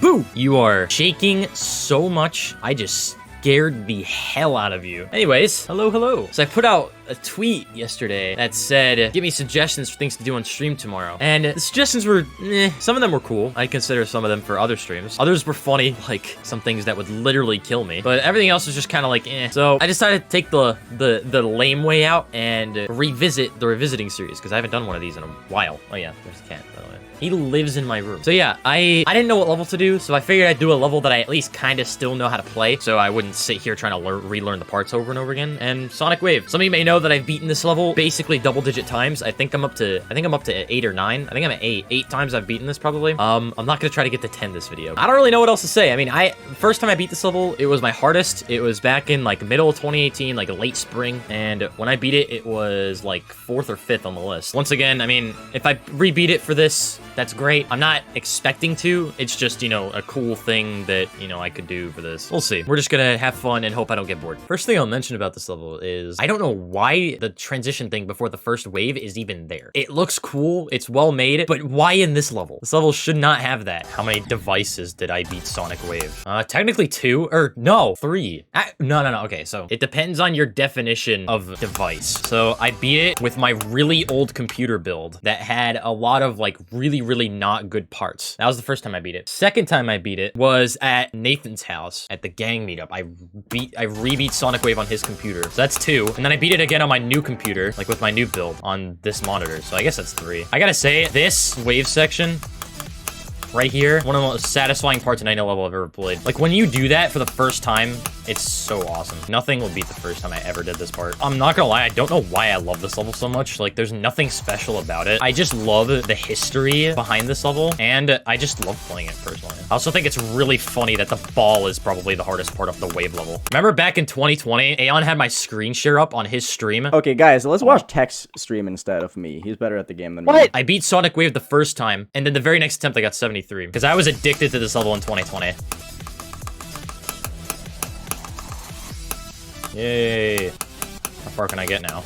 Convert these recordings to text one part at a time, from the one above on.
Boo! You are shaking so much. I just scared the hell out of you. Anyways, hello. So I put out a tweet yesterday that said, give me suggestions for things to do on stream tomorrow. And the suggestions were, some of them were cool. I'd consider some of them for other streams. Others were funny, like some things that would literally kill me. But everything else was just kind of like, So I decided to take the lame way out and revisit the revisiting series, because I haven't done one of these in a while. Oh yeah, there's a cat, by the way. He lives in my room. So yeah, I didn't know what level to do, so I figured I'd do a level that I at least kind of still know how to play, so I wouldn't sit here trying to relearn the parts over and over again. And Sonic Wave. Some of you may know that I've beaten this level basically double-digit times. I think I'm up to 8 or 9. I think I'm at 8. 8 times I've beaten this probably. I'm not gonna try to get to 10 this video. I don't really know what else to say. I mean, first time I beat this level, it was my hardest. It was back in like middle of 2018, like late spring, and when I beat it, it was like 4th or 5th on the list. Once again, I mean, if I rebeat it for this, that's great. I'm not expecting to. It's just, you know, a cool thing that, you know, I could do for this. We'll see. We're just gonna have fun and hope I don't get bored. First thing I'll mention about this level is I don't know why the transition thing before the first wave is even there. It looks cool. It's well made, but why in this level? This level should not have that. How many devices did I beat Sonic Wave? Technically 2 or no, 3. No. Okay, so it depends on your definition of device. So I beat it with my really old computer build that had a lot of like really not good parts. That was the first time I beat it. Second time I beat it was at Nathan's house at the gang meetup. I rebeat Sonic Wave on his computer. So that's 2. And then I beat it again on my new computer, like with my new build on this monitor. So I guess that's 3. I gotta say, this wave section right here, one of the most satisfying parts in any level I've ever played. Like when you do that for the first time, it's so awesome. Nothing will beat the first time I ever did this part. I'm not gonna lie, I don't know why I love this level so much. Like there's nothing special about it. I just love the history behind this level, and I just love playing it personally. I also think it's really funny that the ball is probably the hardest part of the wave level. Remember back in 2020, Aeon had my screen share up on his stream? Okay, guys, let's watch Tech's stream instead of me. He's better at the game than me. What? I beat Sonic Wave the first time, and then the very next attempt I got 73. Because I was addicted to this level in 2020. Yay. How far can I get now?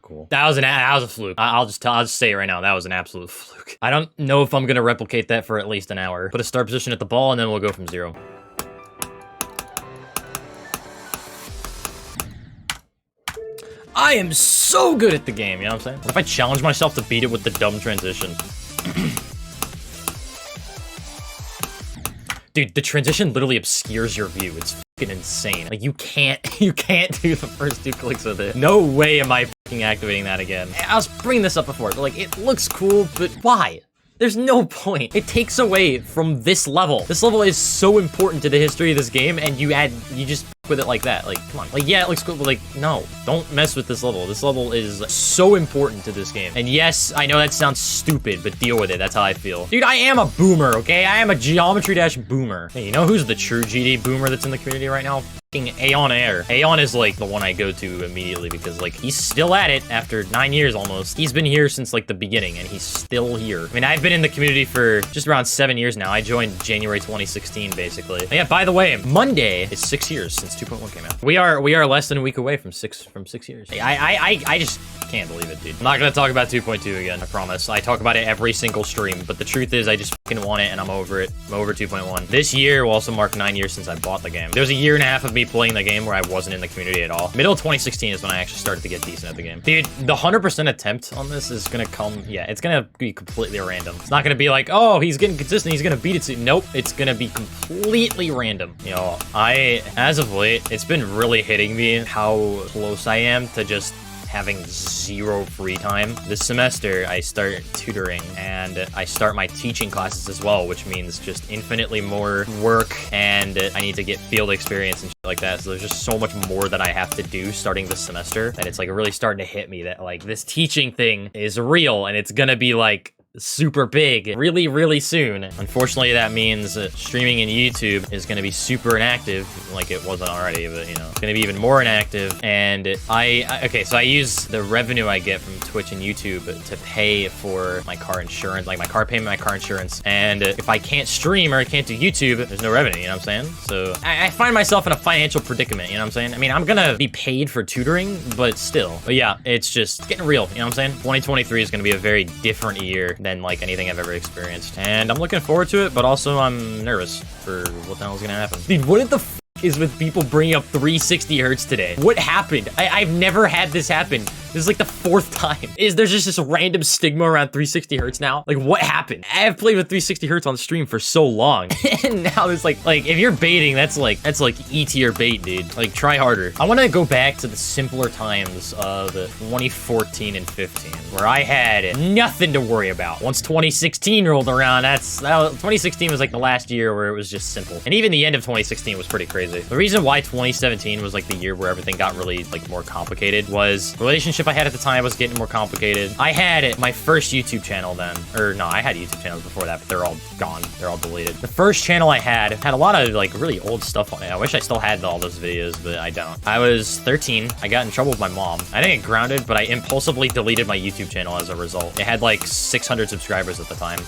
Cool. That was a fluke. I'll just say it right now. That was an absolute fluke. I don't know if I'm gonna replicate that for at least an hour. Put a start position at the ball, and then we'll go from 0. I am so good at the game, you know what I'm saying? What if I challenge myself to beat it with the dumb transition? Dude, the transition literally obscures your view. It's fucking insane. Like, you can't do the first 2 clicks with it. No way am I fucking activating that again. I was bringing this up before, but like, it looks cool, but why? There's no point. It takes away from this level. This level is so important to the history of this game, and you just with it like that. Like, come on. Like, yeah, it looks cool, but like, no. Don't mess with this level. This level is so important to this game. And yes, I know that sounds stupid, but deal with it. That's how I feel. Dude, I am a boomer, okay? I am a Geometry Dash boomer. Hey, you know who's the true GD boomer that's in the community right now? Aeon Air. Aeon is like the one I go to immediately because like he's still at it after 9 years almost. He's been here since like the beginning and he's still here. I mean, I've been in the community for just around 7 years now. I joined January 2016 basically. And yeah, by the way, Monday is 6 years since 2.1 came out. We are less than a week away from six years. I just can't believe it, dude. I'm not gonna talk about 2.2 again, I promise. I talk about it every single stream, but the truth is I just fucking want it and I'm over it. I'm over 2.1. This year will also mark 9 years since I bought the game. There was a year and a half of me playing the game where I wasn't in the community at all. Middle of 2016 is when I actually started to get decent at the game. Dude, the 100% attempt on this is gonna come, yeah, it's gonna be completely random. It's not gonna be like, oh, he's getting consistent, he's gonna beat it soon. Nope, it's gonna be completely random. You know, as of late, it's been really hitting me how close I am to just having 0 free time. This semester, I start tutoring and I start my teaching classes as well, which means just infinitely more work and I need to get field experience and shit like that. So there's just so much more that I have to do starting this semester that it's like really starting to hit me that like this teaching thing is real and it's gonna be like super big really soon. Unfortunately, that means streaming in YouTube is going to be super inactive like it wasn't already, but you know, it's going to be even more inactive. And okay, so I use the revenue I get from Twitch and YouTube to pay for my car insurance, like my car payment, my car insurance. And if I can't stream or I can't do YouTube, there's no revenue, you know what I'm saying? So I find myself in a financial predicament, you know what I'm saying? I mean, I'm gonna be paid for tutoring, but still. But yeah, it's just getting real, you know what I'm saying? 2023 is gonna be a very different year than like anything I've ever experienced. And I'm looking forward to it, but also I'm nervous for what the hell is gonna happen. Dude, what the f is with people bringing up 360 hertz today? What happened? I've never had this happen. This is like the 4th time. There's just this random stigma around 360 hertz now? Like, what happened? I have played with 360 hertz on stream for so long. And now it's like if you're baiting, that's like E tier bait, dude. Like, try harder. I want to go back to the simpler times of 2014 and 15, where I had nothing to worry about. Once 2016 rolled around, 2016 was like the last year where it was just simple. And even the end of 2016 was pretty crazy. The reason why 2017 was like the year where everything got really like more complicated was the relationship I had at the time was getting more complicated. I had my first YouTube channel then, or no, I had YouTube channels before that, but they're all gone. They're all deleted. The first channel I had a lot of like really old stuff on it. I wish I still had all those videos, but I don't. I was 13. I got in trouble with my mom. I didn't get grounded, but I impulsively deleted my YouTube channel as a result. It had like 600 subscribers at the time.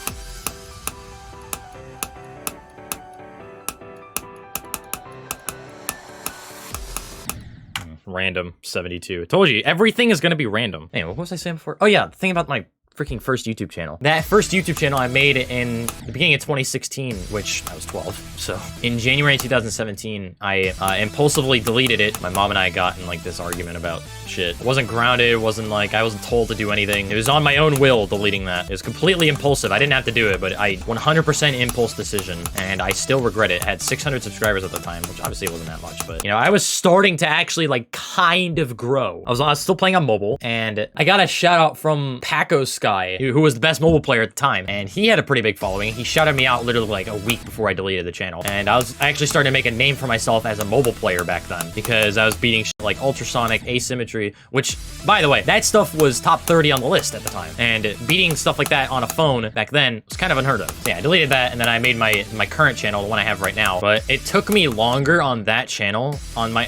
Random 72. I told you, everything is gonna be random. Anyway, what was I saying before? Oh yeah, the thing about my freaking first YouTube channel. That first YouTube channel I made in the beginning of 2016, which I was 12. So in January 2017, I impulsively deleted it. My mom and I got in like this argument about shit. It wasn't grounded. It wasn't like I wasn't told to do anything. It was on my own will deleting that. It was completely impulsive. I didn't have to do it, but I 100% impulse decision, and I still regret it. I had 600 subscribers at the time, which obviously wasn't that much, but you know, I was starting to actually like kind of grow. I was still playing on mobile, and I got a shout out from Paco Sky, who was the best mobile player at the time, and he had a pretty big following. He shouted me out literally like a week before I deleted the channel, and I actually started to make a name for myself as a mobile player back then, because I was beating shit like ultrasonic, asymmetry, which, by the way, that stuff was top 30 on the list at the time, and beating stuff like that on a phone back then was kind of unheard of. Yeah, I deleted that, and then I made my current channel, the one I have right now, but it took me longer on that channel, on my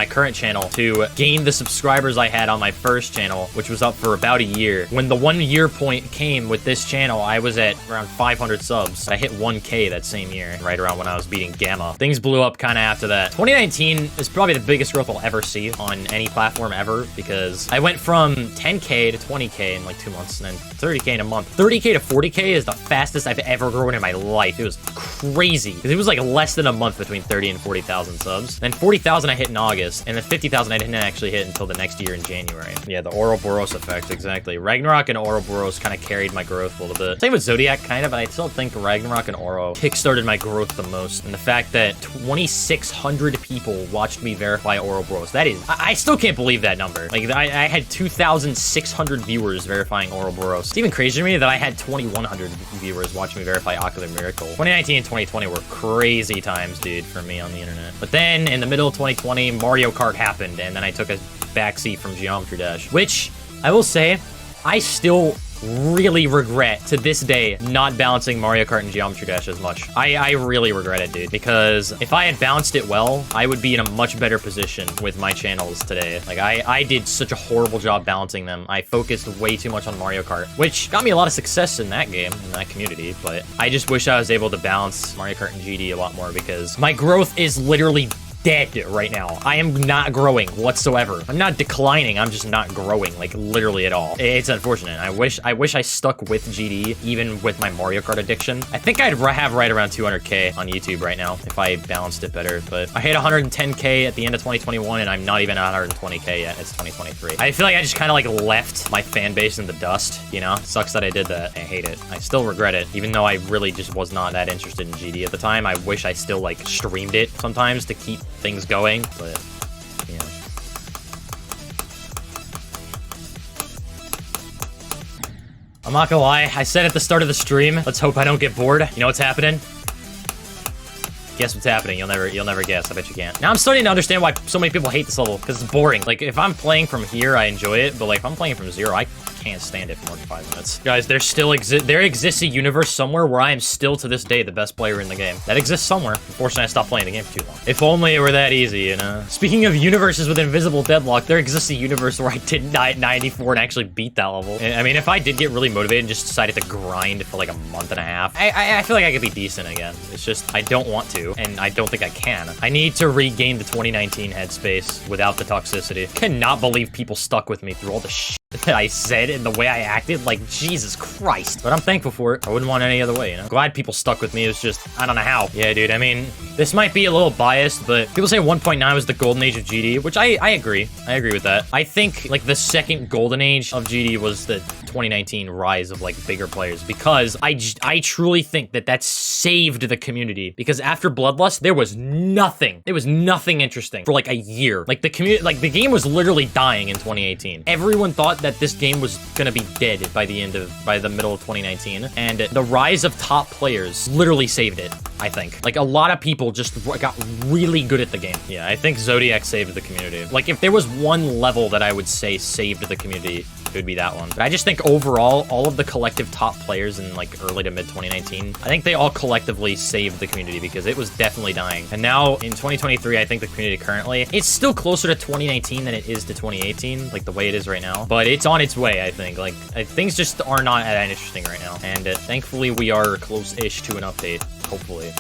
current channel, to gain the subscribers I had on my first channel, which was up for about a year. When the 1 year point came with this channel, I was at around 500 subs. I hit 1K that same year, right around when I was beating Gamma. Things blew up kind of after that. 2019 is probably the biggest growth I'll ever see on any platform ever, because I went from 10K to 20K in like 2 months, and then 30K in a month. 30K to 40K is the fastest I've ever grown in my life. It was crazy, because it was like less than a month between 30 and 40,000 subs. Then 40,000 I hit in August, and then 50,000 I didn't actually hit until the next year in January. Yeah, the Ouroboros effect, exactly. Ragnarok and Ouroboros kind of carried my growth a little bit. Same with Zodiac, kind of, but I still think Ragnarok and Oro kickstarted my growth the most. And the fact that 2,600 people watched me verify Ouroboros, that is, I still can't believe that number. Like, I had 2,600 viewers verifying Ouroboros. It's even crazier to me that I had 2,100 viewers watching me verify Ocular Miracle. 2019 and 2020 were crazy times, dude, for me on the internet. But then, in the middle of 2020, Mario Kart happened, and then I took a backseat from Geometry Dash, which, I will say, I still really regret to this day not balancing Mario Kart and Geometry Dash as much. I really regret it, dude, because if I had balanced it well, I would be in a much better position with my channels today. Like, I did such a horrible job balancing them. I focused way too much on Mario Kart, which got me a lot of success in that game, in that community, but I just wish I was able to balance Mario Kart and GD a lot more, because my growth is literally dead right now. I am not growing whatsoever. I'm not declining. I'm just not growing, like, literally at all. It's unfortunate. I wish I stuck with GD, even with my Mario Kart addiction. I think I'd have right around 200K on YouTube right now if I balanced it better, but I hit 110K at the end of 2021, and I'm not even at 120K yet. It's 2023. I feel like I just kind of, like, left my fan base in the dust, you know? Sucks that I did that. I hate it. I still regret it, even though I really just was not that interested in GD at the time. I wish I still, like, streamed it sometimes to keep things going, but you know. I'm not gonna lie, I said at the start of the stream, let's hope I don't get bored. You know what's happening? Guess what's happening? You'll never guess. I bet you can't. Now I'm starting to understand why so many people hate this level, because it's boring. Like, if I'm playing from here, I enjoy it, but like, if I'm playing from zero, I can't stand it for more than 5 minutes. Guys, there exists a universe somewhere where I am still to this day the best player in the game. That exists somewhere. Unfortunately, I stopped playing the game for too long. If only it were that easy, you know? Speaking of universes with invisible deadlock, there exists a universe where I did die at 94 and actually beat that level. I mean, if I did get really motivated and just decided to grind for like a month and a half, I feel like I could be decent again. It's just, I don't want to, and I don't think I can. I need to regain the 2019 headspace without the toxicity. Cannot believe people stuck with me through all the shit that I said and the way I acted. Like, Jesus Christ. But I'm thankful for it. I wouldn't want any other way, you know? Glad people stuck with me. It was just, I don't know how. Yeah, dude, I mean, this might be a little biased, but people say 1.9 was the golden age of GD, which I agree. I agree with that. I think, like, the second golden age of GD was the 2019 rise of, like, bigger players, because I truly think that that saved the community, because after Bloodlust, there was nothing. There was nothing interesting for, like, a year. Like, the community, like, the game was literally dying in 2018. Everyone thought that this game was gonna be dead by the middle of 2019, and the rise of top players literally saved it, I think. Like, a lot of people just got really good at the game. Yeah, I think Zodiac saved the community. Like, if there was one level that I would say saved the community, it would be that one. But I just think overall, all of the collective top players in like early to mid 2019, I think they all collectively saved the community, because it was definitely dying. And now in 2023, I think the community currently, it's still closer to 2019 than it is to 2018, like the way it is right now. But it's on its way, I think. Like, things just are not that interesting right now. And thankfully, we are close-ish to an update, hopefully.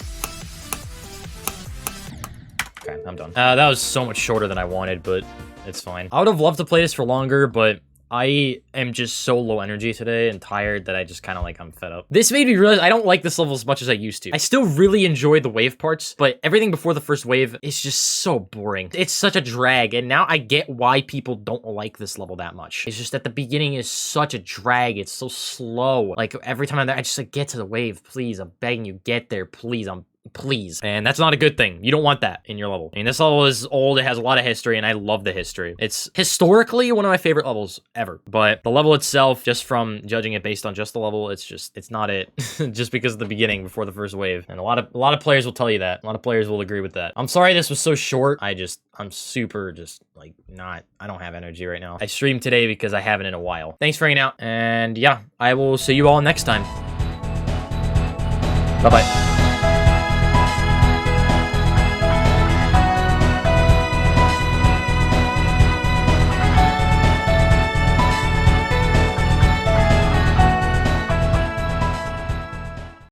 Okay, I'm done. That was so much shorter than I wanted, but it's fine. I would have loved to play this for longer, but I am just so low energy today and tired that I just kind of like, I'm fed up. This made me realize I don't like this level as much as I used to. I still really enjoy the wave parts, but everything before the first wave is just so boring. It's such a drag, and now I get why people don't like this level that much. It's just that the beginning is such a drag. It's so slow. Like, every time I'm there, I just like, get to the wave, please. I'm begging you, get there, please. Please. And that's not a good thing. You don't want that in your level. I mean, this level is old. It has a lot of history, and I love the history. It's historically one of my favorite levels ever. But the level itself, just from judging it based on just the level, it's not it. Just because of the beginning before the first wave. And a lot of players will tell you that. A lot of players will agree with that. I'm sorry this was so short. I'm super just like I don't have energy right now. I streamed today because I haven't in a while. Thanks for hanging out. And yeah, I will see you all next time. Bye-bye.